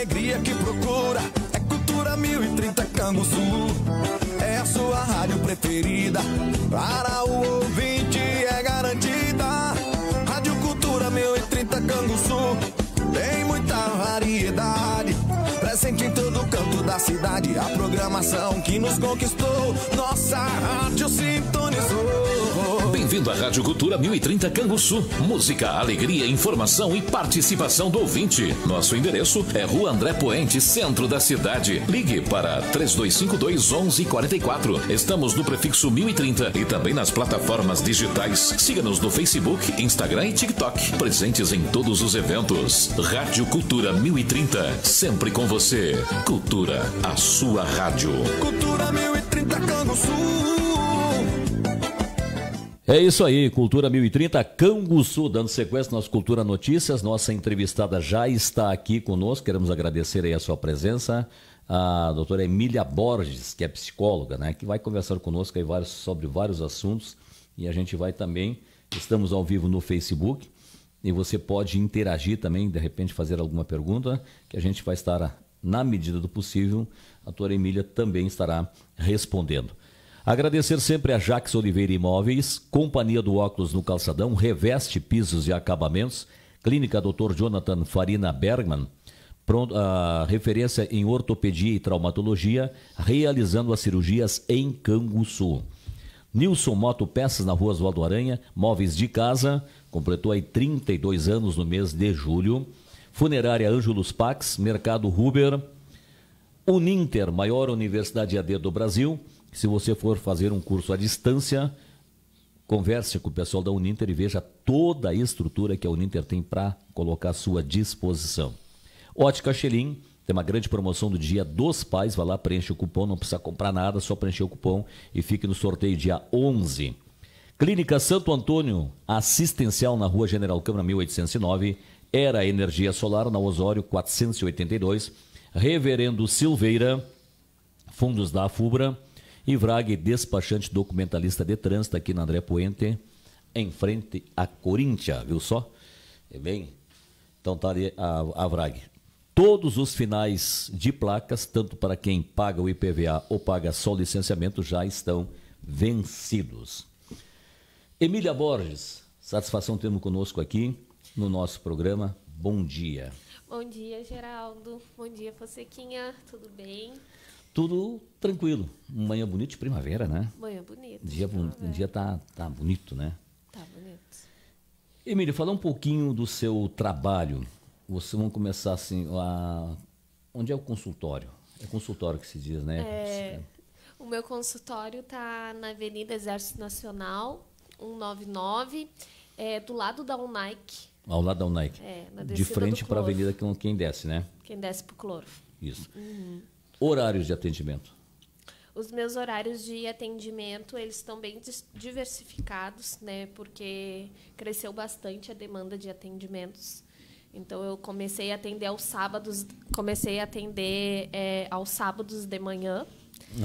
alegria que procura. É Cultura 1030 Canguçu. É a sua rádio preferida. Para o ouvinte é garantida. Rádio Cultura 1030 Canguçu. Tem muita variedade, presente em todo canto da cidade. A programação que nos conquistou, nossa rádio sintonizou. Bem-vindo à Rádio Cultura 1030 Canguçu. Música, alegria, informação e participação do ouvinte. Nosso endereço é Rua André Poente, centro da cidade. Ligue para 3252-1144. Estamos no prefixo 1030 e também nas plataformas digitais. Siga-nos no Facebook, Instagram e TikTok. Presentes em todos os eventos. Rádio Cultura 1030, sempre com você. Cultura, a sua rádio. Cultura 1030 Canguçu. É isso aí, Cultura 1030 Canguçu, dando sequência à nossa Cultura Notícias. Nossa entrevistada já está aqui conosco, queremos agradecer aí a sua presença, a doutora Emília Borges, que é psicóloga, né, que vai conversar conosco aí sobre vários assuntos, e a gente vai também, estamos ao vivo no Facebook, e você pode interagir também, de repente fazer alguma pergunta, que a gente vai estar, na medida do possível, a doutora Emília também estará respondendo. Agradecer sempre a Jax Oliveira Imóveis, Companhia do Óculos no Calçadão, Reveste Pisos e Acabamentos, Clínica Dr. Jonathan Farina Bergman, referência em ortopedia e traumatologia, realizando as cirurgias em Canguçu. Nilson Moto Peças na Rua Oswaldo Aranha, móveis de casa, completou aí 32 anos no mês de julho. Funerária Ângelos Pax, Mercado Huber, Uninter, maior universidade AD do Brasil. Se você for fazer um curso à distância, converse com o pessoal da Uninter e veja toda a estrutura que a Uninter tem para colocar à sua disposição. Ótica Xelim, tem uma grande promoção do Dia dos Pais, vai lá, preenche o cupom, não precisa comprar nada, só preencher o cupom e fique no sorteio dia 11. Clínica Santo Antônio, assistencial na Rua General Câmara 1809, Era Energia Solar na Osório 482, Reverendo Silveira, Fundos da Afubra, e Vrag, despachante documentalista de trânsito aqui na André Poente, em frente a Corinthians, viu só? É bem? Então tá ali a Vrag. Todos os finais de placas, tanto para quem paga o IPVA ou paga só o licenciamento, já estão vencidos. Emília Borges, satisfação termos conosco aqui no nosso programa. Bom dia. Bom dia, Geraldo. Bom dia, Fonsequinha. Tudo bem? Tudo tranquilo. Manhã bonita de primavera, né? Manhã bonita. Um dia tá bonito, né? Tá bonito. Emília, fala um pouquinho do seu trabalho. Vamos começar assim, onde é o consultório? É consultório que se diz, né? O meu consultório tá na Avenida Exército Nacional, 199, do lado da Unaic. Ao lado da Unaic. De frente para a avenida quem desce, né? Quem desce pro Cloro. Isso. Horários de atendimento? Os meus horários de atendimento, eles estão bem diversificados, né? Porque cresceu bastante a demanda de atendimentos. Então, eu comecei a atender aos sábados, aos sábados de manhã.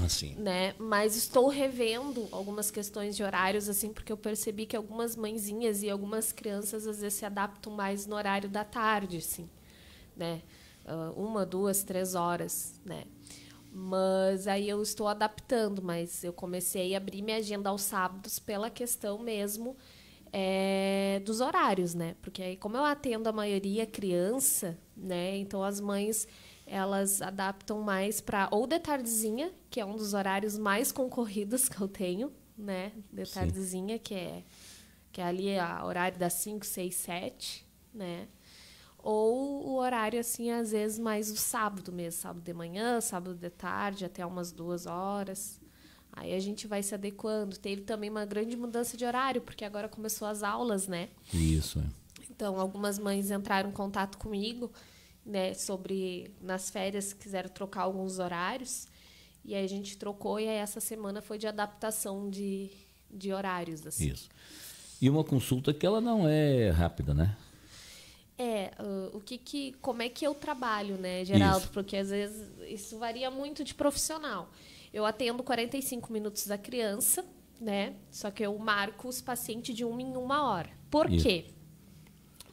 Assim. Né? Mas estou revendo algumas questões de horários, assim, porque eu percebi que algumas mãezinhas e algumas crianças, às vezes, se adaptam mais no horário da tarde, assim, né? 1, 2, 3 horas, né? Mas aí eu estou adaptando, mas eu comecei a abrir minha agenda aos sábados pela questão mesmo dos horários, né? Porque aí, como eu atendo a maioria criança, né? Então as mães elas adaptam mais para ou de tardezinha, que é um dos horários mais concorridos que eu tenho, né? De tardezinha, que é ali a horário das 5, 6, 7, né? Ou o horário, assim, às vezes, mais o sábado mesmo. Sábado de manhã, sábado de tarde, até umas 2 horas. Aí a gente vai se adequando. Teve também uma grande mudança de horário, porque agora começou as aulas, né? Isso, Então, algumas mães entraram em contato comigo, né? Sobre, nas férias, quiseram trocar alguns horários. E aí a gente trocou, e aí essa semana foi de adaptação de horários, assim. Isso. E uma consulta que ela não é rápida, né? Como é que eu trabalho, né, Geraldo? Isso. Porque, às vezes, isso varia muito de profissional. Eu atendo 45 minutos da criança, né? Só que eu marco os pacientes de 1 em 1 hora. Por quê?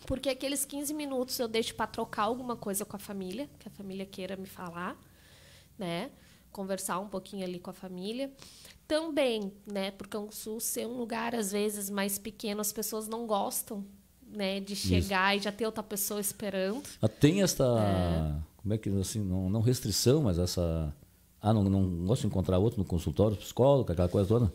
Porque aqueles 15 minutos eu deixo para trocar alguma coisa com a família, que a família queira me falar, né? Conversar um pouquinho ali com a família. Também, né, por Canguçu ser um lugar, às vezes, mais pequeno, as pessoas não gostam, né, de chegar e já ter outra pessoa esperando. Tem esta, como é que, assim, não restrição, mas essa... não gosto de encontrar outro no consultório, psicólogo, aquela coisa toda?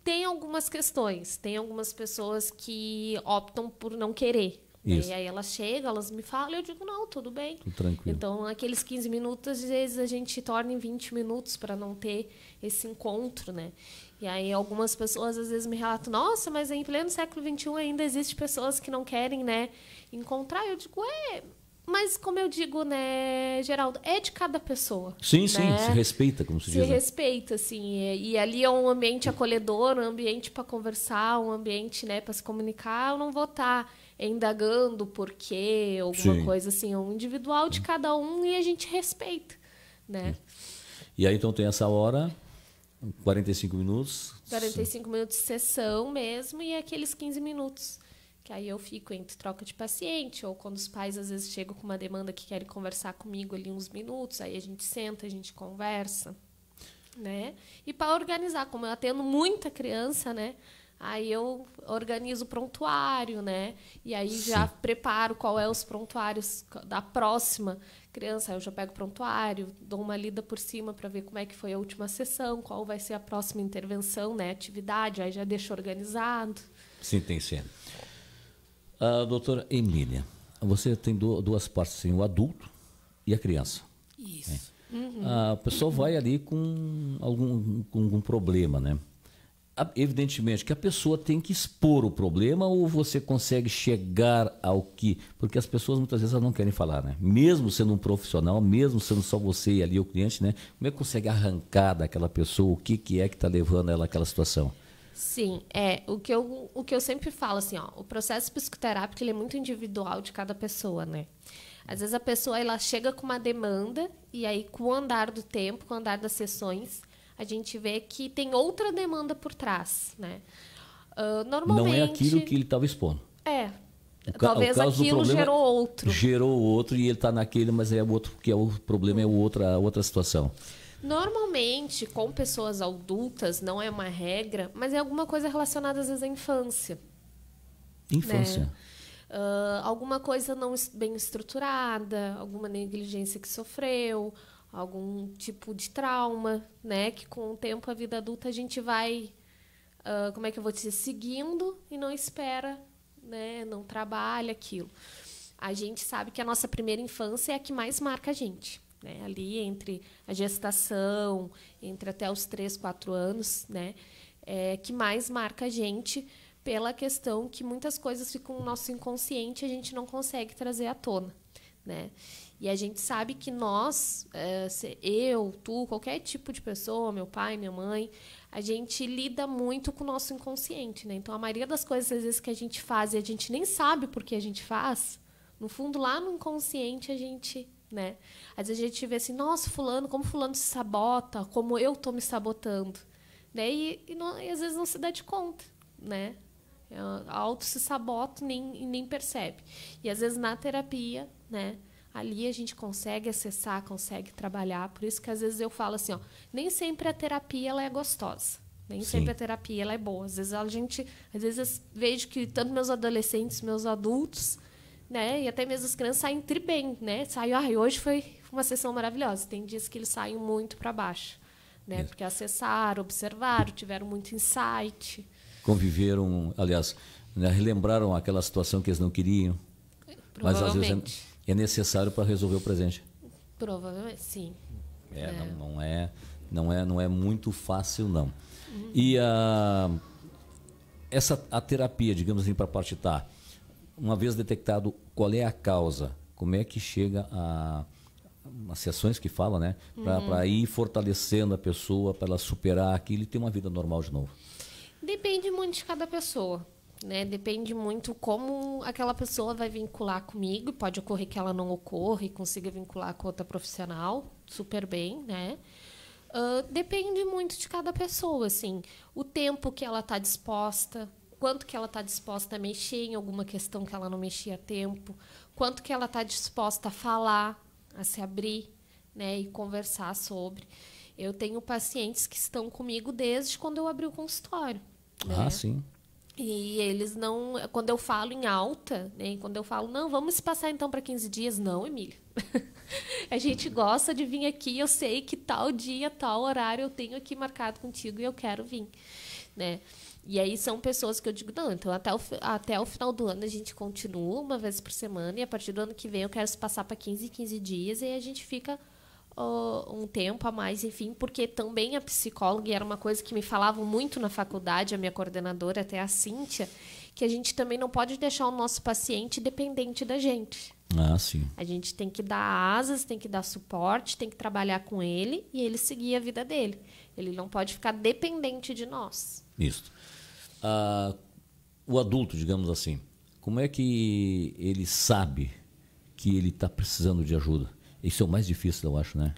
Tem algumas questões. Tem algumas pessoas que optam por não querer. Né? E aí elas chegam, elas me falam, e eu digo, não, tudo bem. Tudo tranquilo. Então, aqueles 15 minutos, às vezes, a gente torna em 20 minutos para não ter esse encontro, né? E aí algumas pessoas, às vezes, me relatam, nossa, mas em pleno século XXI ainda existe pessoas que não querem, né, encontrar. Eu digo, mas como eu digo, né, Geraldo, é de cada pessoa. Sim, né? sim, se respeita, como se diz. Se respeita, assim. E ali é um ambiente acolhedor, um ambiente para conversar, um ambiente, né, para se comunicar. Eu não vou estar indagando por quê, alguma coisa assim. É um individual de cada um e a gente respeita, né? E aí, então, tem essa hora, 45 minutos. 45 minutos de sessão mesmo e aqueles 15 minutos. Que aí eu fico entre troca de paciente, ou quando os pais às vezes chegam com uma demanda que querem conversar comigo ali uns minutos, aí a gente senta, a gente conversa, né? E para organizar, como eu atendo muita criança, né? Aí eu organizo o prontuário, né? E aí já preparo qual é os prontuários da próxima criança. Aí eu já pego o prontuário, dou uma lida por cima para ver como é que foi a última sessão, qual vai ser a próxima intervenção, né? Atividade, aí já deixo organizado. Sim, tem sim. Doutora Emília, você tem duas partes, assim, o adulto e a criança. Isso. A pessoa vai ali com algum problema, né? Evidentemente que a pessoa tem que expor o problema ou você consegue chegar ao que... Porque as pessoas muitas vezes não querem falar, né? Mesmo sendo um profissional, mesmo sendo só você e ali o cliente, né? Como é que consegue arrancar daquela pessoa o que é que está levando ela àquela situação? Sim, o que eu sempre falo, assim, ó, o processo psicoterápico ele é muito individual de cada pessoa, né? Às vezes a pessoa ela chega com uma demanda e aí com o andar do tempo, com o andar das sessões, a gente vê que tem outra demanda por trás, né? Normalmente... Não é aquilo que ele estava expondo. Talvez aquilo gerou outro. Gerou outro e ele está naquele, mas é o outro, porque o problema é outra situação. Normalmente, com pessoas adultas, não é uma regra, mas é alguma coisa relacionada, às vezes, à infância. Infância. Né? Alguma coisa não bem estruturada, alguma negligência que sofreu, algum tipo de trauma, né? Que com o tempo, a vida adulta, a gente vai, como é que eu vou dizer, seguindo e não espera, né? Não trabalha aquilo. A gente sabe que a nossa primeira infância é a que mais marca a gente. Né, ali entre a gestação, entre até os 3, 4 anos, né, que mais marca a gente pela questão que muitas coisas ficam no nosso inconsciente e a gente não consegue trazer à tona. Né? E a gente sabe que nós, eu, tu, qualquer tipo de pessoa, meu pai, minha mãe, a gente lida muito com o nosso inconsciente. Né? Então, a maioria das coisas às vezes, que a gente faz e a gente nem sabe por que a gente faz, no fundo, lá no inconsciente, a gente... Né? Às vezes a gente vê assim, nossa, como fulano se sabota, como eu estou me sabotando. Né? E às vezes não se dá de conta. Né? Auto se sabota e nem percebe. E às vezes na terapia, né, ali a gente consegue acessar, consegue trabalhar. Por isso que às vezes eu falo assim, ó, nem sempre a terapia ela é gostosa. Nem sempre a terapia ela é boa. Às vezes vejo que tanto meus adolescentes, meus adultos, né, e até mesmo as crianças saem bem, né? Hoje foi uma sessão maravilhosa. Tem dias que eles saem muito para baixo, né? Porque acessaram, observaram, tiveram muito insight. Conviveram, aliás, né, relembraram aquela situação que eles não queriam. Mas às vezes é necessário para resolver o presente. Provavelmente, sim. Não é muito fácil, não. E a terapia, digamos assim, para partitar, uma vez detectado qual é a causa, como é que chega as sessões que fala, né? Para ir fortalecendo a pessoa, para ela superar aquilo e ter uma vida normal de novo? Depende muito de cada pessoa. Né? Depende muito como aquela pessoa vai vincular comigo. Pode ocorrer que ela não ocorra e consiga vincular com outra profissional super bem, né? Depende muito de cada pessoa, assim. O tempo que ela está disposta, quanto que ela está disposta a mexer em alguma questão que ela não mexia a tempo, quanto que ela está disposta a falar, a se abrir, né, e conversar sobre. Eu tenho pacientes que estão comigo desde quando eu abri o consultório. Né? Sim. E eles não... Quando eu falo em alta, né, quando eu falo, não, vamos se passar então para 15 dias. Não, Emília. A gente gosta de vir aqui, eu sei que tal dia, tal horário eu tenho aqui marcado contigo e eu quero vir. Né? E aí são pessoas que eu digo, não, então até o final do ano a gente continua uma vez por semana e a partir do ano que vem eu quero se passar para 15 dias e aí a gente fica um tempo a mais, enfim, porque também a psicóloga, e era uma coisa que me falavam muito na faculdade, a minha coordenadora, até a Cíntia, que a gente também não pode deixar o nosso paciente dependente da gente. Sim. A gente tem que dar asas, tem que dar suporte, tem que trabalhar com ele e ele seguir a vida dele. Ele não pode ficar dependente de nós. Isso. O adulto, digamos assim, como é que ele sabe que ele está precisando de ajuda? Isso é o mais difícil, eu acho, né?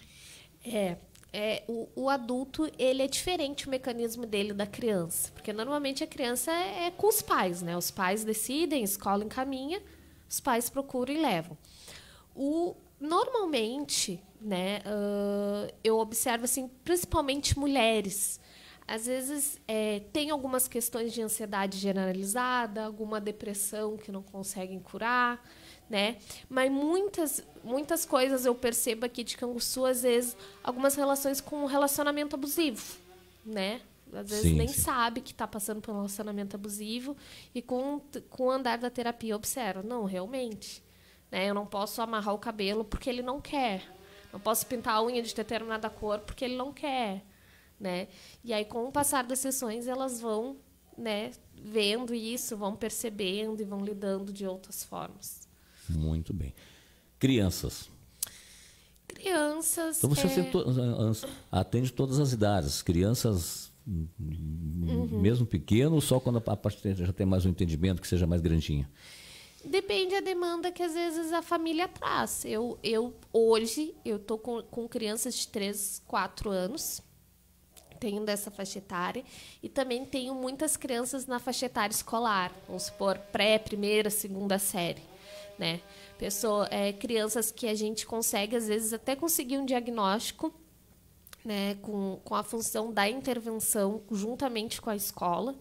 O adulto, ele é diferente o mecanismo dele da criança. Porque normalmente a criança é com os pais, né? Os pais decidem, a escola encaminha, os pais procuram e levam. Normalmente, né, eu observo, assim, principalmente mulheres. Às vezes tem algumas questões de ansiedade generalizada, alguma depressão que não conseguem curar, né? Mas muitas coisas eu percebo aqui de Canguçu, às vezes, algumas relações com relacionamento abusivo, né? Às vezes nem sabe que está passando por um relacionamento abusivo e com o andar da terapia observa, não, realmente, né? Eu não posso amarrar o cabelo porque ele não quer, não posso pintar a unha de determinada cor porque ele não quer, né? E aí, com o passar das sessões, elas vão, né, vendo isso, vão percebendo e vão lidando de outras formas. Muito bem. Crianças. Crianças... Então você atende todas as idades. Crianças, mesmo pequeno, só quando a parte já tem mais um entendimento, que seja mais grandinho? Depende da demanda que, às vezes, a família traz. Hoje, eu estou com crianças de 3, 4 anos, tenho dessa faixa etária, e também tenho muitas crianças na faixa etária escolar, vamos supor, pré, primeira, segunda série. Né? Crianças que a gente consegue, às vezes, até conseguir um diagnóstico, né, com a função da intervenção juntamente com a escola,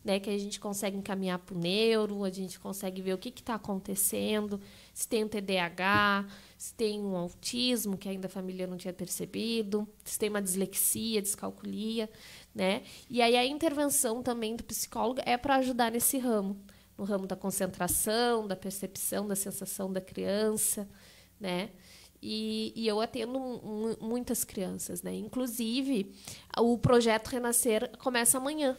né, que a gente consegue encaminhar para o neuro, a gente consegue ver o que está acontecendo, se tem um TDAH, se tem um autismo, que ainda a família não tinha percebido, se tem uma dislexia, descalculia. Né? E aí a intervenção também do psicólogo é para ajudar nesse ramo. No ramo da concentração, da percepção, da sensação da criança, né? E eu atendo muitas crianças, né? Inclusive, o projeto Renascer começa amanhã.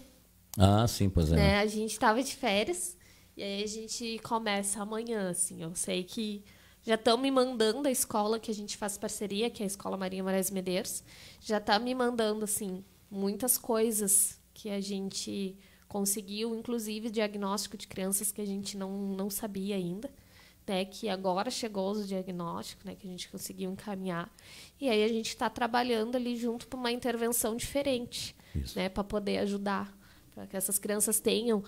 Sim, pois é. Né? A gente estava de férias e aí a gente começa amanhã, assim. Eu sei que já estão me mandando a escola que a gente faz parceria, que é a Escola Maria Moraes Medeiros, já está me mandando, assim, muitas coisas que a gente conseguiu, inclusive diagnóstico de crianças que a gente não sabia ainda, né, que agora chegou os diagnósticos, né, que a gente conseguiu encaminhar. E aí a gente está trabalhando ali junto para uma intervenção diferente, né, para poder ajudar, para que essas crianças tenham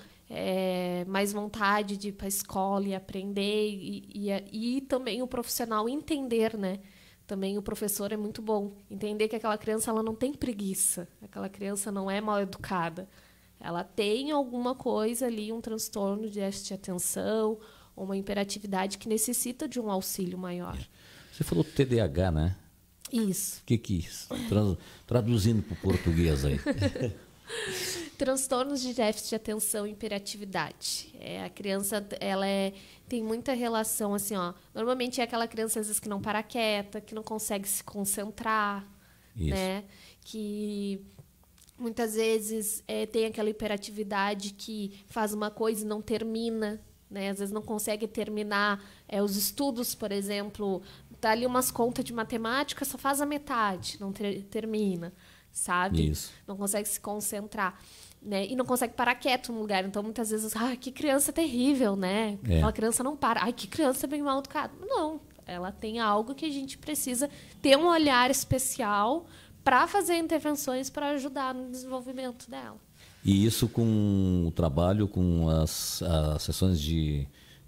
mais vontade de ir para a escola e aprender, e também o profissional entender, né? Também o professor é muito bom. Entender que aquela criança ela não tem preguiça, aquela criança não é mal educada. Ela tem alguma coisa ali, um transtorno de déficit de atenção, ou uma hiperatividade que necessita de um auxílio maior. Você falou TDAH, né? Isso. O que é isso? Traduzindo para o português aí. Transtornos de déficit de atenção e hiperatividade. A criança tem muita relação, assim, ó. Normalmente é aquela criança, às vezes, que não para quieta, que não consegue se concentrar, né? Que muitas vezes tem aquela hiperatividade que faz uma coisa e não termina, né? Às vezes não consegue terminar os estudos, por exemplo. Dá ali umas contas de matemática, só faz a metade, não termina, sabe? Isso. Não consegue se concentrar, né? E não consegue parar quieto no lugar. Então, muitas vezes, que criança terrível, né? Aquela criança não para. Que criança bem mal educada. Não, ela tem algo que a gente precisa ter um olhar especial para fazer intervenções para ajudar no desenvolvimento dela. E isso com o trabalho, com as sessões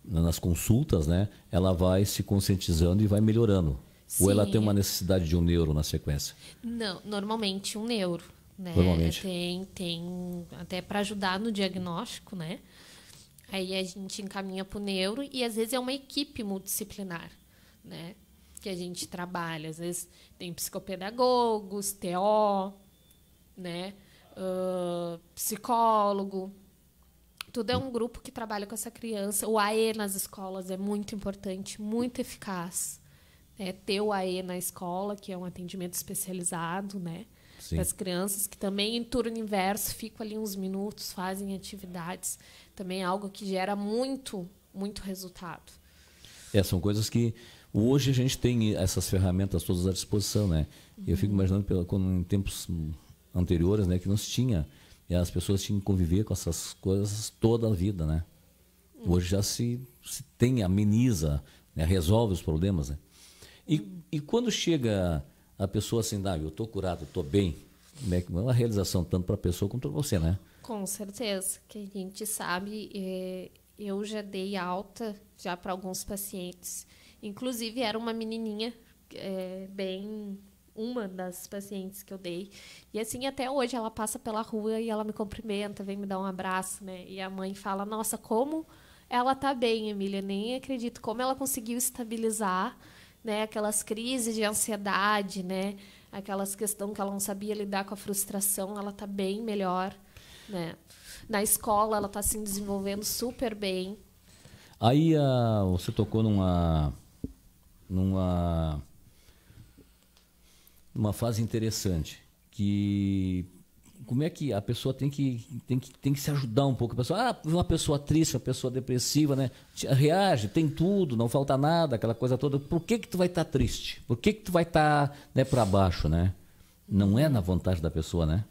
nas consultas, né? Ela vai se conscientizando e vai melhorando. Sim. Ou ela tem uma necessidade de um neuro na sequência? Não, normalmente um neuro, né? Normalmente. Tem até para ajudar no diagnóstico, né? Aí a gente encaminha para o neuro e às vezes é uma equipe multidisciplinar, né? Que a gente trabalha. Às vezes tem psicopedagogos, TO, né? Psicólogo. Tudo é um grupo que trabalha com essa criança. O AE nas escolas é muito importante, muito eficaz. Ter o AE na escola, que é um atendimento especializado, né? Para as crianças que também em turno inverso ficam ali uns minutos, fazem atividades. Também é algo que gera muito, muito resultado. São coisas que hoje a gente tem essas ferramentas todas à disposição, né? Eu fico imaginando quando em tempos anteriores, né, que não se tinha, e as pessoas tinham que conviver com essas coisas toda a vida, né? Hoje já se tem, ameniza, né, resolve os problemas, né? E quando chega a pessoa assim, eu estou curado, estou bem, é uma realização tanto para a pessoa quanto para você, né? Com certeza, que a gente sabe, eu já dei alta já para alguns pacientes, inclusive era uma menininha, uma das pacientes que eu dei, e assim até hoje ela passa pela rua e ela me cumprimenta, vem me dar um abraço, né? E a mãe fala, nossa, como ela tá bem, Emília, nem acredito como ela conseguiu estabilizar, né, aquelas crises de ansiedade, né, aquelas questões que ela não sabia lidar com a frustração, ela está bem melhor, né? Na escola ela está se desenvolvendo super bem. Aí você tocou numa fase interessante, que como é que a pessoa tem que se ajudar um pouco. A pessoa, uma pessoa triste, uma pessoa depressiva, né? Reage, tem tudo, não falta nada, aquela coisa toda. Por que tu vai estar triste? Por que tu vai estar, né, para baixo, né? Não é na vontade da pessoa, né?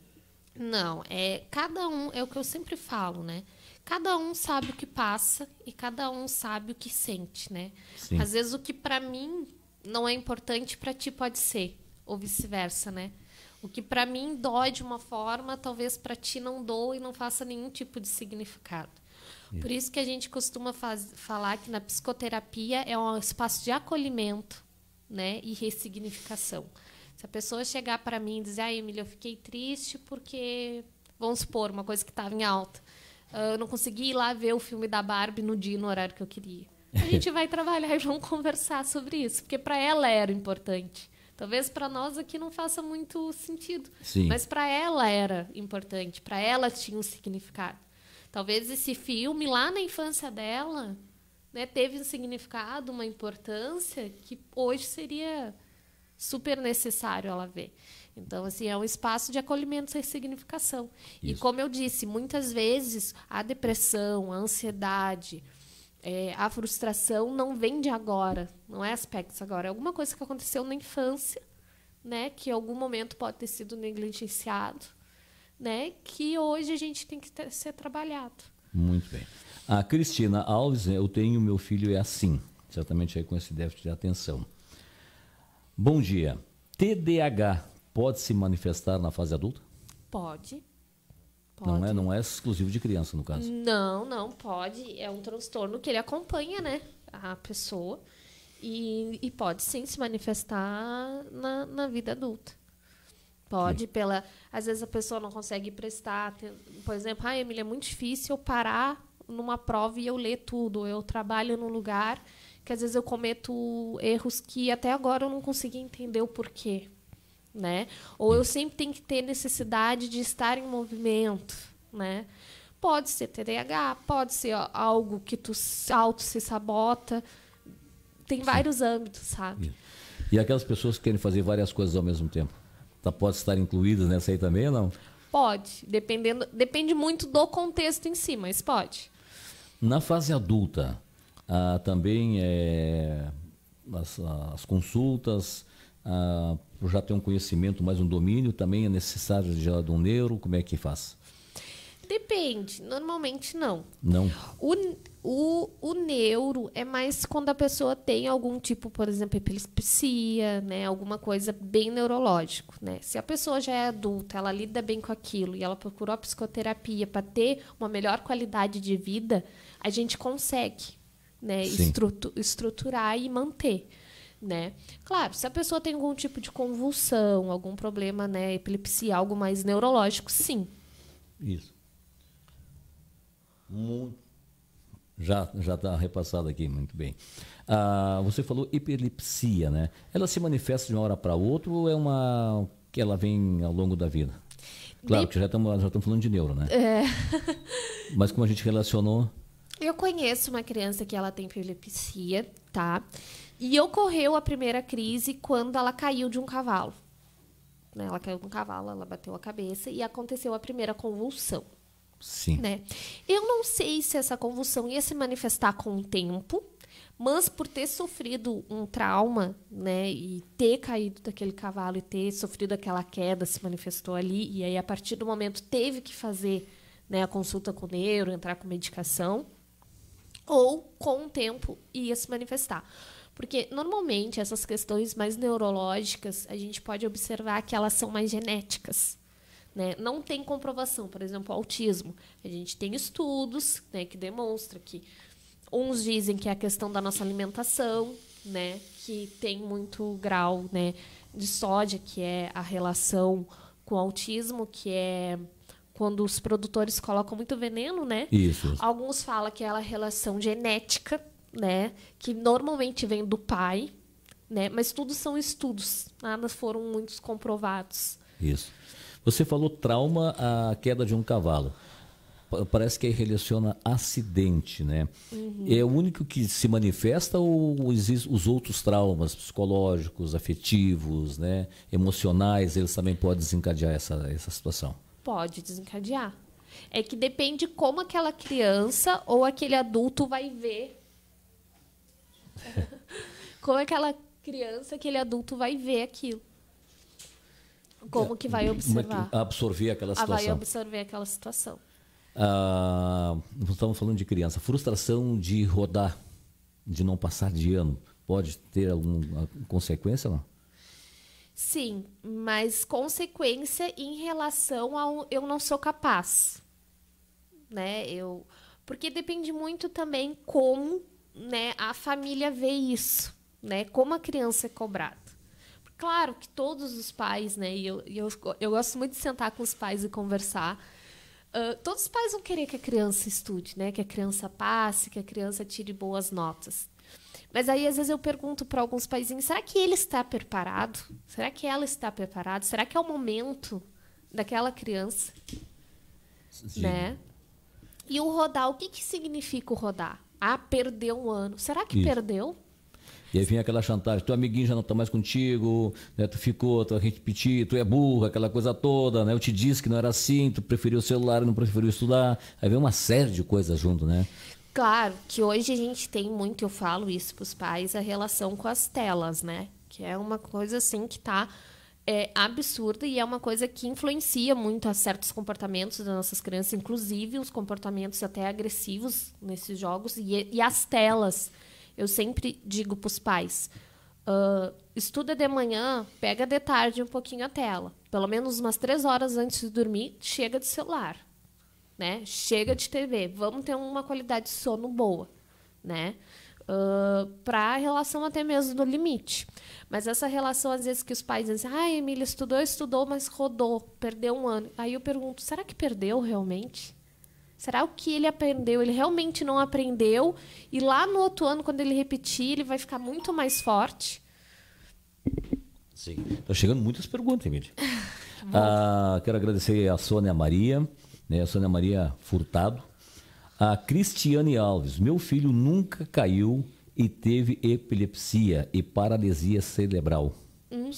Não, cada um, é o que eu sempre falo, né? Cada um sabe o que passa e cada um sabe o que sente, né? Sim. Às vezes o que para mim não é importante, para ti pode ser, ou vice-versa, né? O que para mim dói de uma forma, talvez para ti não doa e não faça nenhum tipo de significado. Por isso que a gente costuma falar que na psicoterapia é um espaço de acolhimento, né, e ressignificação. Se a pessoa chegar para mim e dizer, Emília, eu fiquei triste porque, vamos supor, uma coisa que estava em alta, eu não consegui ir lá ver o filme da Barbie no dia e no horário que eu queria. A gente vai trabalhar e vamos conversar sobre isso, porque para ela era importante. Talvez para nós aqui não faça muito sentido, Sim. Mas para ela era importante, para ela tinha um significado. Talvez esse filme lá na infância dela, né, teve um significado, uma importância que hoje seria super necessário ela ver. Então, assim, é um espaço de acolhimento sem significação. Isso. E como eu disse, muitas vezes a depressão, a ansiedade, a frustração não vem de agora, não é aspectos agora, é alguma coisa que aconteceu na infância, né, que em algum momento pode ter sido negligenciado, né, que hoje a gente tem que ser trabalhado. Muito bem. A Cristina Alves, eu tenho, meu filho é assim, certamente aí com esse déficit de atenção. Bom dia. TDAH pode se manifestar na fase adulta? Pode. Não é exclusivo de criança, no caso. Não pode. É um transtorno que ele acompanha, né, a pessoa e pode sim se manifestar na vida adulta. Pode, às vezes a pessoa não consegue prestar, por exemplo, Emília, é muito difícil eu parar numa prova e eu ler tudo. Eu trabalho num lugar que às vezes eu cometo erros que até agora eu não consegui entender o porquê. Né? Ou eu sempre tenho que ter necessidade de estar em movimento, né? Pode ser TDAH, pode ser algo que tu auto se sabota, tem vários âmbitos, sabe? E aquelas pessoas que querem fazer várias coisas ao mesmo tempo, pode estar incluídas nessa aí também ou não? Pode, depende muito do contexto em si, mas pode. Na fase adulta, também as consultas, já ter um conhecimento, mais um domínio, também é necessário já de um neuro, como é que faz? Depende. Normalmente não. Não. O neuro é mais quando a pessoa tem algum tipo, por exemplo, epilepsia, né? Alguma coisa bem neurológico, né? Se a pessoa já é adulta, ela lida bem com aquilo e ela procurou a psicoterapia para ter uma melhor qualidade de vida, a gente consegue, né? Estruturar e manter, né? Claro, se a pessoa tem algum tipo de convulsão, algum problema, né? Epilepsia, algo mais neurológico, sim. Isso. Já está repassado aqui, muito bem. Você falou epilepsia, né? Ela se manifesta de uma hora para outra ou é uma que ela vem ao longo da vida? Claro que já estamos falando de neuro, né? É. Mas como a gente relacionou... Eu conheço uma criança que ela tem epilepsia, tá? E ocorreu a primeira crise quando ela caiu de um cavalo. Né? Ela caiu de um cavalo, ela bateu a cabeça e aconteceu a primeira convulsão. Sim. Né? Eu não sei se essa convulsão ia se manifestar com o tempo, mas por ter sofrido um trauma, né, e ter caído daquele cavalo e ter sofrido aquela queda, se manifestou ali, e aí a partir do momento teve que fazer, né, a consulta com o neuro, entrar com medicação, ou com o tempo ia se manifestar. Porque, normalmente, essas questões mais neurológicas, a gente pode observar que elas são mais genéticas. Né? Não tem comprovação. Por exemplo, o autismo. A gente tem estudos, né, que demonstram que uns dizem que é a questão da nossa alimentação, né, que tem muito grau, né, de sódio, que é a relação com o autismo, que é quando os produtores colocam muito veneno, né? Isso. Alguns falam que é a relação genética, né, que normalmente vem do pai, né, mas tudo são estudos, nada foram muitos comprovados. Isso. Você falou trauma, a queda de um cavalo. Parece que aí relaciona acidente, né? Uhum. É o único que se manifesta ou existem os outros traumas psicológicos, afetivos, né, emocionais, eles também podem desencadear essa situação? Pode desencadear. É que depende como aquela criança ou aquele adulto vai ver. Como aquela criança, aquele adulto vai ver aquilo. Como que vai observar? Absorver aquela situação. Vai absorver aquela situação. Nós estamos falando de criança. Frustração de rodar, de não passar de ano, pode ter alguma consequência, não? Sim, mas consequência em relação ao eu não sou capaz. Né? Porque depende muito também como, né, a família vê isso. Né? Como a criança é cobrada. Claro que todos os pais, né, e eu gosto muito de sentar com os pais e conversar, todos os pais vão querer que a criança estude, né, que a criança passe, que a criança tire boas notas. Mas aí, às vezes, eu pergunto para alguns paizinhos, será que ele está preparado? Será que ela está preparada? Será que é o momento daquela criança? Sim. Né? E o rodar, o que significa o rodar? Perdeu um ano. Será que Isso. perdeu? E aí vem aquela chantagem, teu amiguinho já não está mais contigo, né, tu repetir, tu é burro, aquela coisa toda, né? Eu te disse que não era assim, tu preferiu o celular e não preferiu estudar. Aí vem uma série de coisas junto, né? Claro que hoje a gente tem muito, eu falo isso para os pais, a relação com as telas, né? Que é uma coisa assim que está absurda e é uma coisa que influencia muito a certos comportamentos das nossas crianças, inclusive os comportamentos até agressivos nesses jogos e as telas. Eu sempre digo para os pais, estuda de manhã, pega de tarde um pouquinho a tela. Pelo menos umas 3 horas antes de dormir, chega de celular. Né? Chega de TV. Vamos ter uma qualidade de sono boa. Né? Para a relação até mesmo do limite. Mas essa relação, às vezes, que os pais dizem, Emília estudou, mas rodou, perdeu um ano. Aí eu pergunto, será que perdeu realmente? Será o que ele aprendeu? Ele realmente não aprendeu? E lá no outro ano, quando ele repetir, ele vai ficar muito mais forte? Sim. Estão chegando muitas perguntas, Emília. Quero agradecer a Sônia Maria, né? A Sônia Maria Furtado. A Cristiane Alves. Meu filho nunca caiu e teve epilepsia e paralisia cerebral. Uhum.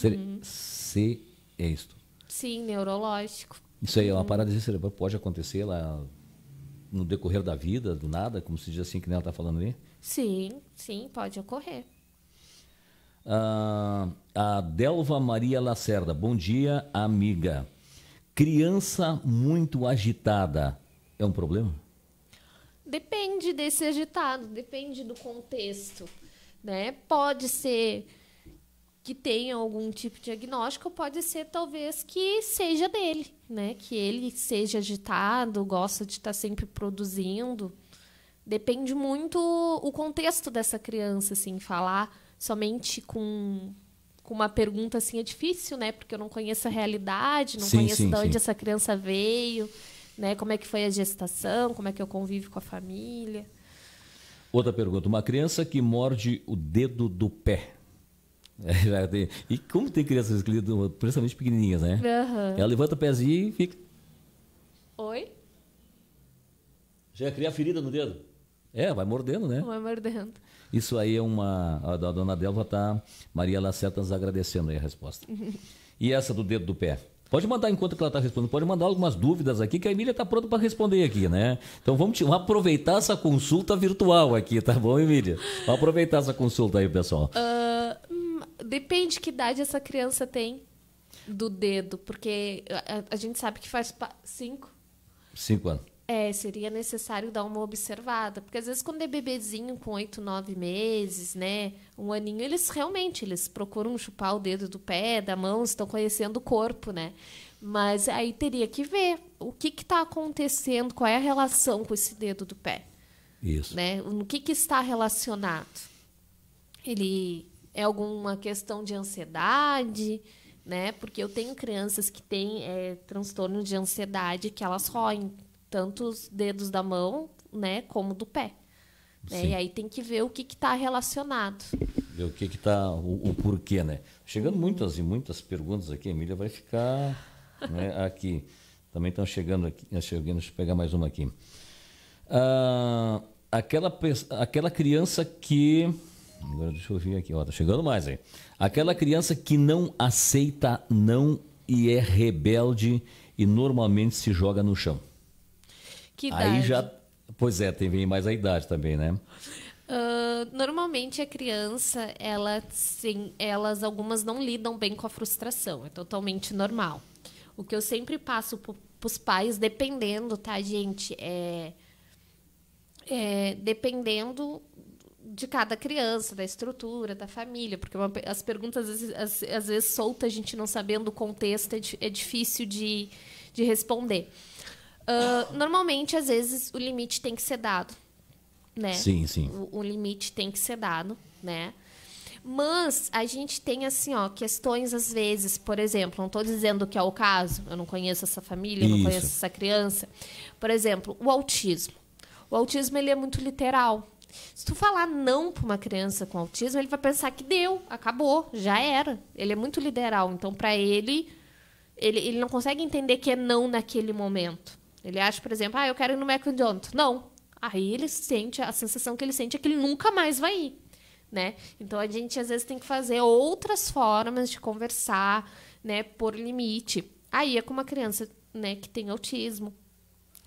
É isto? Sim, neurológico. Isso aí, uma paralisia cerebral pode acontecer lá no decorrer da vida, do nada, como se diz assim, que nem ela está falando ali? Sim, pode ocorrer. A Delva Maria Lacerda. Bom dia, amiga. Criança muito agitada. é um problema? Depende desse agitado, depende do contexto, né? Pode ser que tenha algum tipo de diagnóstico, pode ser talvez que seja dele, né? Que ele seja agitado, gosta de estar sempre produzindo. Depende muito o contexto dessa criança, assim, falar somente com uma pergunta assim é difícil, né? Porque eu não conheço a realidade, não conheço de onde essa criança veio, né? Como é que foi a gestação, como é que eu convivo com a família. Outra pergunta, uma criança que morde o dedo do pé. E como tem crianças, principalmente pequenininhas, né? Uhum. Ela levanta o pezinho e fica... Oi? Já ia criar ferida no dedo? Vai mordendo, né? Vai mordendo. Isso aí é a dona Delva tá, Maria Lacerda nos agradecendo aí a resposta. E essa do dedo do pé? Pode mandar enquanto que ela está respondendo, pode mandar algumas dúvidas aqui, que a Emília está pronta para responder aqui, né? Então vamos aproveitar essa consulta virtual aqui, tá bom, Emília? Vamos aproveitar essa consulta aí, pessoal. Depende que idade essa criança tem do dedo, porque a gente sabe que faz 5 anos. Seria necessário dar uma observada, porque às vezes quando é bebezinho com 8, 9 meses, né, 1 aninho, eles procuram chupar o dedo do pé, da mão, estão conhecendo o corpo, né? Mas aí teria que ver o que está acontecendo, qual é a relação com esse dedo do pé. Isso. Né? No que está relacionado? Ele é alguma questão de ansiedade, né? Porque eu tenho crianças que têm transtorno de ansiedade que elas roem tanto os dedos da mão, né, como do pé. Né? E aí tem que ver o que está relacionado. Ver o que está, o porquê, né? Chegando muitas e muitas perguntas aqui, a Emília vai ficar, né, aqui. Também estão chegando aqui, deixa eu pegar mais uma aqui. Aquela criança que... Agora deixa eu ver aqui, tá chegando mais aí. Aquela criança que não aceita não e é rebelde e normalmente se joga no chão. Que idade? Aí já... Pois tem mais a idade também, né? Normalmente a criança, elas algumas não lidam bem com a frustração. É totalmente normal. O que eu sempre passo para os pais, dependendo, tá, gente? Dependendo de cada criança, da estrutura, da família. Porque as perguntas, às vezes soltas, a gente não sabendo o contexto, é difícil de responder. Normalmente, às vezes, o limite tem que ser dado, né? Sim. O limite tem que ser dado, né? Mas a gente tem, assim, questões, às vezes, por exemplo, não estou dizendo que é o caso, eu não conheço essa família, eu não conheço essa criança. Por exemplo, o autismo. O autismo, ele é muito literal. Se tu falar não para uma criança com autismo, ele vai pensar que deu, acabou, já era. Ele é muito literal, então, para ele não consegue entender que é não naquele momento. Ele acha, por exemplo, eu quero ir no McDonald's. Não. Aí ele sente, a sensação que ele sente é que ele nunca mais vai ir, né? Então, a gente, às vezes, tem que fazer outras formas de conversar, né, por limite. Aí é com uma criança, né, que tem autismo,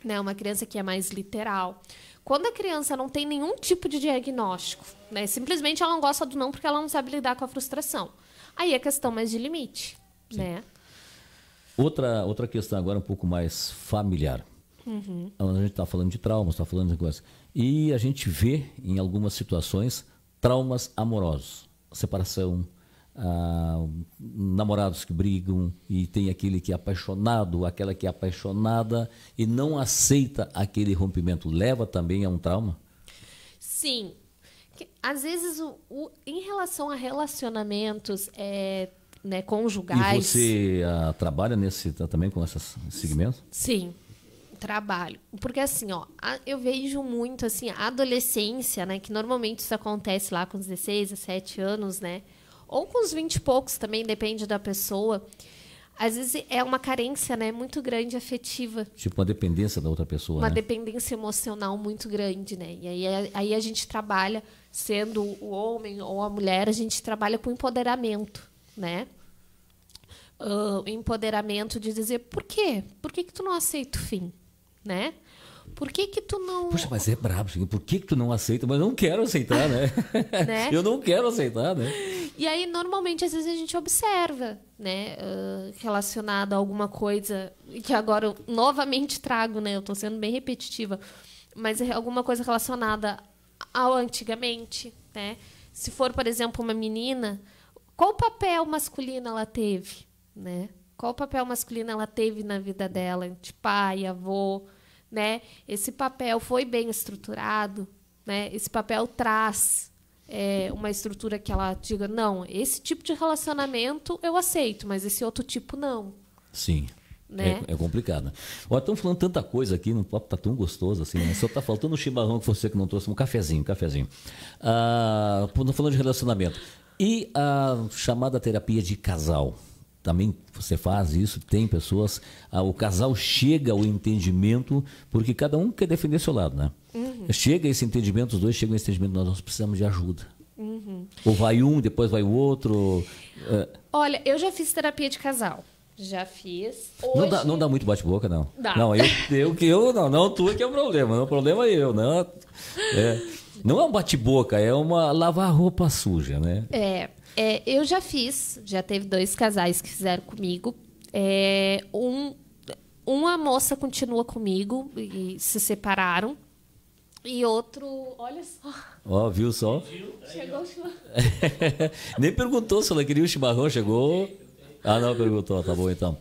né, uma criança que é mais literal. Quando a criança não tem nenhum tipo de diagnóstico, né, simplesmente ela não gosta do não porque ela não sabe lidar com a frustração. Aí é questão mais de limite, né? Outra questão agora um pouco mais familiar. A gente está falando de traumas, está falando de coisas. E a gente vê, em algumas situações, traumas amorosos. Separação, namorados que brigam, e tem aquele que é apaixonado, aquela que é apaixonada e não aceita aquele rompimento. Leva também a um trauma? Sim. Às vezes, em relação a relacionamentos... né, conjugais. E você trabalha também com esses segmentos? Sim, trabalho. Porque assim, eu vejo muito assim, a adolescência, né, que normalmente isso acontece lá com os 16, 17 anos, né, ou com os 20 e poucos também, depende da pessoa. Às vezes é uma carência, né, muito grande afetiva. Tipo uma dependência da outra pessoa, uma dependência emocional muito grande, né? E aí a gente trabalha, sendo o homem ou a mulher, a gente trabalha com empoderamento, né? Empoderamento de dizer por quê? Por que tu não aceita o fim? Né? Por que tu não... Puxa, mas é brabo. Por que tu não aceita? Mas eu não quero aceitar, né? Né? Eu não quero aceitar, né? E aí, normalmente, às vezes a gente observa, né, relacionada a alguma coisa, que agora eu novamente trago, né, eu estou sendo bem repetitiva, mas é alguma coisa relacionada ao antigamente, né? Se for, por exemplo, uma menina, qual papel masculino ela teve, né? Qual papel masculino ela teve na vida dela, de pai, avô, né? Esse papel foi bem estruturado, né? Esse papel traz uma estrutura que ela diga, não, esse tipo de relacionamento eu aceito, mas esse outro tipo não. Sim. Né? É complicado. Olha, estamos falando tanta coisa aqui, o papo está tão gostoso assim, né? Só está faltando um chimarrão que você que não trouxe, um cafezinho. Falando de relacionamento. E a chamada terapia de casal? Também você faz isso? Tem pessoas... o casal chega ao entendimento, porque cada um quer defender seu lado, né? Uhum. Chega esse entendimento, os dois chegam a esse entendimento, nós precisamos de ajuda. Uhum. Ou vai um, depois vai o outro. Olha, eu já fiz terapia de casal. Já fiz. Hoje... Não dá muito bate-boca, não. Dá. Não, não, tu é que é o problema. O problema é eu, não. Não é um bate-boca, é uma lavar roupa suja, né? Eu já fiz, já teve 2 casais que fizeram comigo. Uma moça continua comigo e se separaram. E outro, olha só. Ó, viu só? Chegou o chimarrão. Nem perguntou se ela queria o chimarrão, chegou. Não perguntou, tá bom então.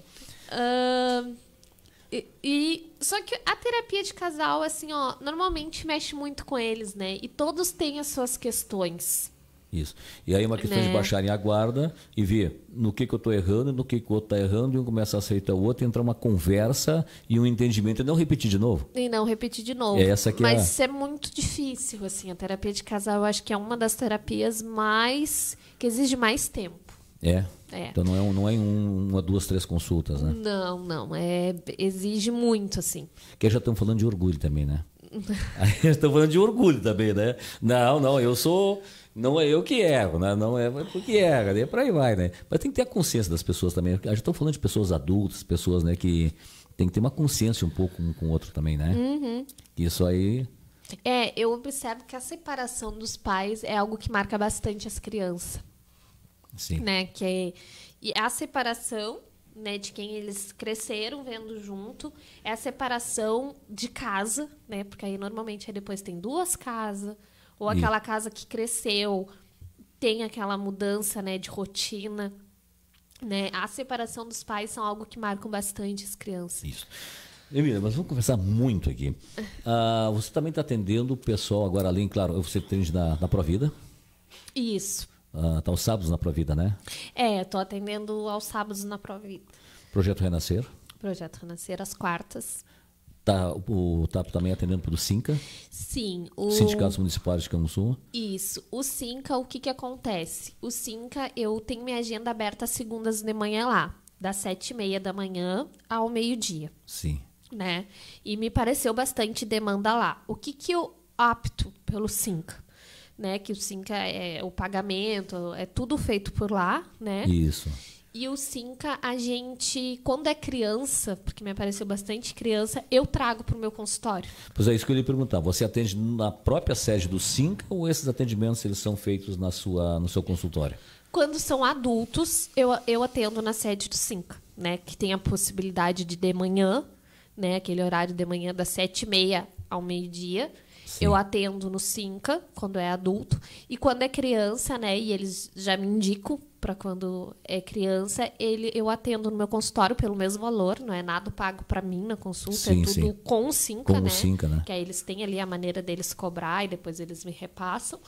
Só que a terapia de casal, assim, ó, normalmente mexe muito com eles, né? E todos têm as suas questões. Isso. E aí uma questão de baixarem a guarda e ver no que eu estou errando, no que o outro está errando, e um começa a aceitar o outro, entrar uma conversa e um entendimento, e não repetir de novo. Mas isso é muito difícil, assim. A terapia de casal, eu acho que é uma das terapias que exige mais tempo. Então não é uma, 2, 3 consultas, né? Não. Exige muito, assim. Que já estamos falando de orgulho também, né? Estamos falando de orgulho também, né? Não, eu sou... Não é eu que erro, né? Não é porque erra, né? Por aí vai, né? Mas tem que ter a consciência das pessoas também. A gente está falando de pessoas adultas, pessoas, né, que tem que ter uma consciência um pouco um com o outro também, né? Uhum. Isso aí... eu observo que a separação dos pais é algo que marca bastante as crianças. Sim. Né? E a separação, né, de quem eles cresceram vendo junto, é a separação de casa, né? Porque aí normalmente depois tem 2 casas, ou aquela casa que cresceu, tem aquela mudança, né, de rotina, né? A separação dos pais são algo que marcam bastante as crianças. Isso. Emília, mas vamos conversar muito aqui. Você também está atendendo o pessoal agora, além, claro, você atende na Provida? Isso. Tá aos sábados na Provida, né? Estou atendendo aos sábados na Provida. Projeto Renascer? Projeto Renascer, às quartas. Tá também atendendo pelo SINCA? Sim. Sindicatos Municipais de Canguçu? Isso. O SINCA, o que acontece? O SINCA, eu tenho minha agenda aberta às segundas de manhã lá, das 7h30 da manhã ao meio-dia. Sim. Né? E me pareceu bastante demanda lá. O que eu opto pelo SINCA? Né? Que o SINCA é o pagamento, é tudo feito por lá, né? Isso. E o SINCA, a gente, quando é criança, porque me apareceu bastante criança, eu trago para o meu consultório. Pois é, isso que eu ia perguntar. Você atende na própria sede do SINCA ou esses atendimentos eles são feitos no seu consultório? Quando são adultos, eu atendo na sede do SINCA, né? Que tem a possibilidade de manhã, né? Aquele horário de manhã das 7h30 ao meio-dia. Sim. Eu atendo no SINCA, quando é adulto. E quando é criança, né? E eles já me indicam para quando é criança, eu atendo no meu consultório pelo mesmo valor, não é nada pago para mim na consulta, sim, é tudo sim. com o SINCA, né? SINCA, né? Que aí eles têm ali a maneira deles cobrar e depois eles me repassam,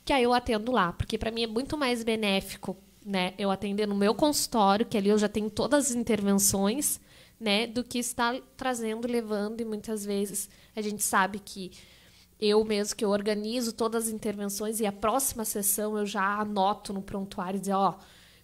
que aí eu atendo lá, porque para mim é muito mais benéfico, né? Eu atender no meu consultório, que ali eu já tenho todas as intervenções, né? Do que estar trazendo, levando, e muitas vezes a gente sabe que eu mesmo que eu organizo todas as intervenções e a próxima sessão eu já anoto no prontuário e dizer, eu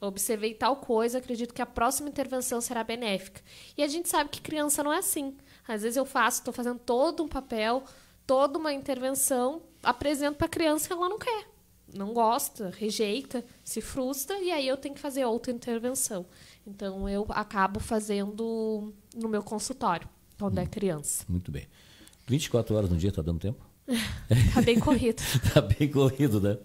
observei tal coisa, acredito que a próxima intervenção será benéfica. E a gente sabe que criança não é assim. Às vezes eu estou fazendo todo um papel, toda uma intervenção, apresento para a criança que ela não quer, não gosta, rejeita, se frustra, e aí eu tenho que fazer outra intervenção. Então eu acabo fazendo no meu consultório, quando é criança. Muito bem. 24 horas no dia está dando tempo? Tá bem corrido. Tá bem corrido, né?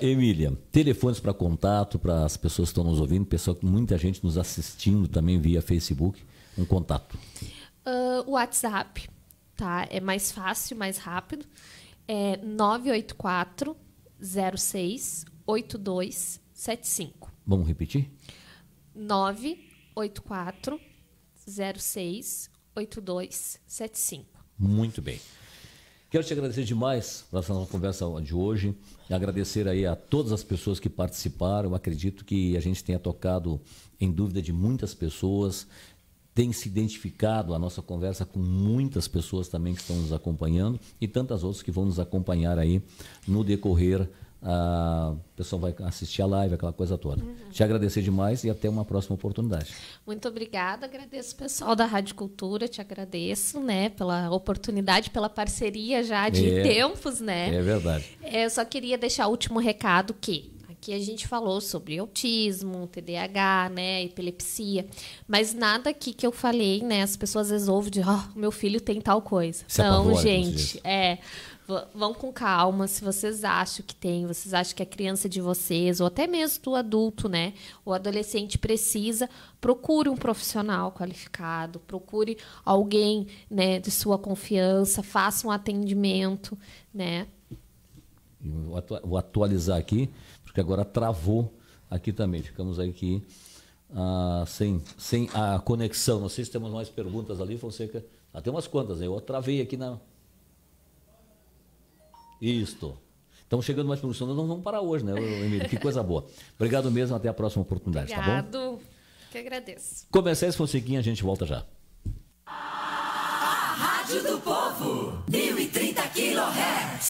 Emília, telefones para contato, para as pessoas que estão nos ouvindo, muita gente nos assistindo também via Facebook, um contato. O WhatsApp, tá? É mais fácil, mais rápido. É 984 06 8275. Vamos repetir? 984 06 8275. Muito bem. Quero te agradecer demais pela nossa conversa de hoje. Agradecer aí a todas as pessoas que participaram. Eu acredito que a gente tenha tocado em dúvida de muitas pessoas. Tem se identificado a nossa conversa com muitas pessoas também que estão nos acompanhando e tantas outras que vão nos acompanhar aí no decorrer. O pessoal vai assistir a live, aquela coisa toda. Te agradecer demais e até uma próxima oportunidade. Muito obrigada, agradeço o pessoal da Rádio Cultura, te agradeço, né, pela oportunidade, pela parceria já de tempos, né? É verdade. Eu só queria deixar o último recado que aqui a gente falou sobre autismo, TDAH, né, epilepsia, mas nada aqui que eu falei, né, as pessoas às vezes ouvem de, meu filho tem tal coisa. Não, gente, vão com calma, se vocês acham que tem, vocês acham que a criança de vocês, ou até mesmo do adulto, né, o adolescente precisa, procure um profissional qualificado, procure alguém, né, de sua confiança, faça um atendimento, né. Vou atualizar aqui, porque agora travou aqui também, ficamos aqui sem a conexão, não sei se temos mais perguntas ali, Fonseca, tem umas quantas, eu travei aqui na... Isto. Estamos chegando mais perguntas, não vamos parar hoje, né, Emília? Que coisa boa. Obrigado mesmo, até a próxima oportunidade, Obrigado. Tá bom? Que agradeço. Comerciais Fonsequinha, a gente volta já. A Rádio do Povo, 1030 kHz.